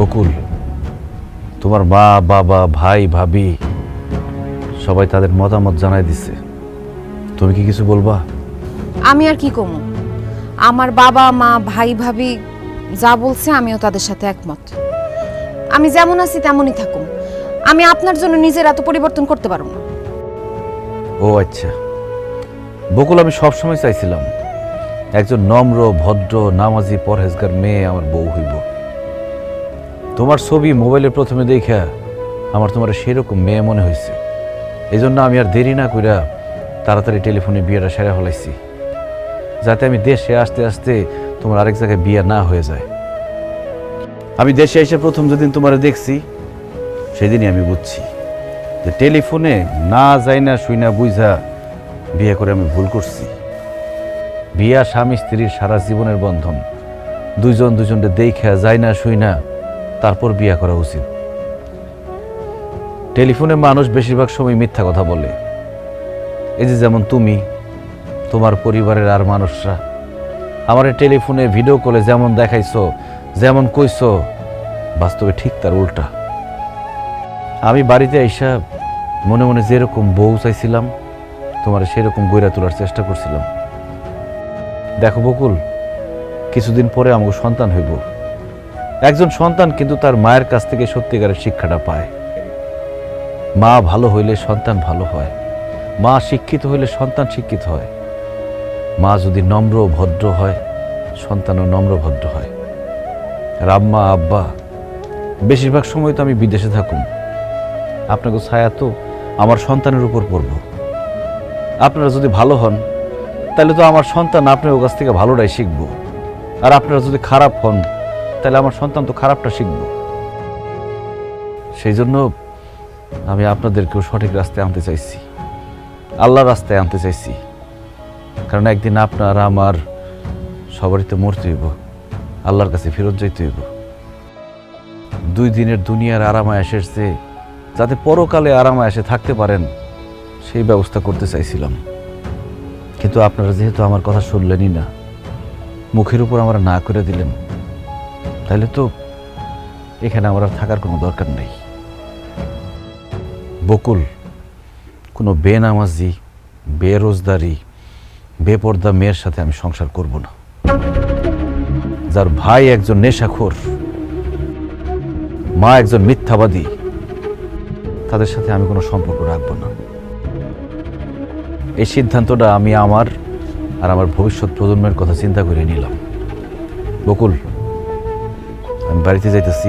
বকুল, তোমার মা বাবা ভাই ভাবি সবাই তাদের মতামত জানাই দিচ্ছে। তুমি কি কিছু বলবা? আমি আর কি কমু? আমার বাবা মা ভাই ভাবি যা বলছে আমিও তাদের সাথে একমত। আমি যেমন আছি তেমনই থাকুম। আমি আপনার জন্য নিজের এত পরিবর্তন করতে পারবো না। ও আচ্ছা বকুল, আমি সবসময় চাইছিলাম একজন নম্র ভদ্র নামাজি পরহেজগার মেয়ে আমার বউ হইব। তোমার ছবি মোবাইলে প্রথমে দেখা আমার তোমার সেরকম মেয়ে মনে হয়েছে। এই জন্য আমি আর দেরি না কইরা তাড়াতাড়ি টেলিফোনে বিয়েটা সেরা ফেলাইছি, যাতে আমি দেশে আসতে আসতে তোমার আরেক জায়গায় বিয়ে না হয়ে যায়। আমি দেশে এসে প্রথম যেদিন তোমার দেখছি সেদিনই আমি বুঝছি যে টেলিফোনে না যাই না শুই না বুঝা বিয়ে করে আমি ভুল করছি। বিয়া স্বামী স্ত্রীর সারা জীবনের বন্ধন, দুইজন দুজনকে দেখা যাই না শুই না তারপর বিয়া করা উচিত। টেলিফোনে মানুষ বেশিরভাগ সময় মিথ্যা কথা বলে। এই যে যেমন তুমি, তোমার পরিবারের আর মানুষরা আমার টেলিফোনে ভিডিও কলে যেমন দেখাইছো যেমন কইছো, বাস্তবে ঠিক তার উল্টা। আমি বাড়িতে আইসা মনে মনে যেরকম বউ চাইছিলাম তোমার সেরকম গইরা তোলার চেষ্টা করছিলাম। দেখো বকুল, কিছুদিন পরে আমাকে সন্তান হইব। একজন সন্তান কিন্তু তার মায়ের কাছ থেকে সত্যিকারের শিক্ষাটা পায়। মা ভালো হইলে সন্তান ভালো হয়, মা শিক্ষিত হইলে সন্তান শিক্ষিত হয়, মা যদি নম্র ভদ্র হয় সন্তানও নম্র ভদ্র হয়। আর আম্মা আব্বা বেশিরভাগ সময় তো আমি বিদেশে থাকুম, আপনাকে ছায়া তো আমার সন্তানের উপর পড়ব। আপনারা যদি ভালো হন তাহলে তো আমার সন্তান আপনার কাছ থেকে ভালোটাই শিখবো, আর আপনারা যদি খারাপ হন তাহলে আমার সন্তান তো খারাপটা শিখব। সেই জন্য আমি আপনাদেরকেও সঠিক রাস্তায় আনতে চাইছি, আল্লাহর রাস্তায় আনতে চাইছি। কারণ একদিন আপনার আমার সবারই তো মরতে হইব, আল্লাহর কাছে ফেরত যাইতে হইব। 2 দিনের দুনিয়ার আরামায় এসেছে, যাতে পরকালে আরামায় এসে থাকতে পারেন সেই ব্যবস্থা করতে চাইছিলাম। কিন্তু আপনারা যেহেতু আমার কথা শুনলেনই না, মুখের উপর আমরা না করে দিলেন, তাহলে তো এখানে আমার আর থাকার কোনো দরকার নেই। বকুল, কোনো বেনামাজি বেরোজগারি বেপর্দা মেয়ের সাথে আমি সংসার করব না। যার ভাই একজন নেশাখোর, মা একজন মিথ্যাবাদী, তাদের সাথে আমি কোনো সম্পর্ক রাখবো না। এই সিদ্ধান্তটা আমি আমার আর আমার ভবিষ্যৎ প্রজন্মের কথা চিন্তা করে নিলাম। বকুল, আমি বাড়িতে যাইতেছি।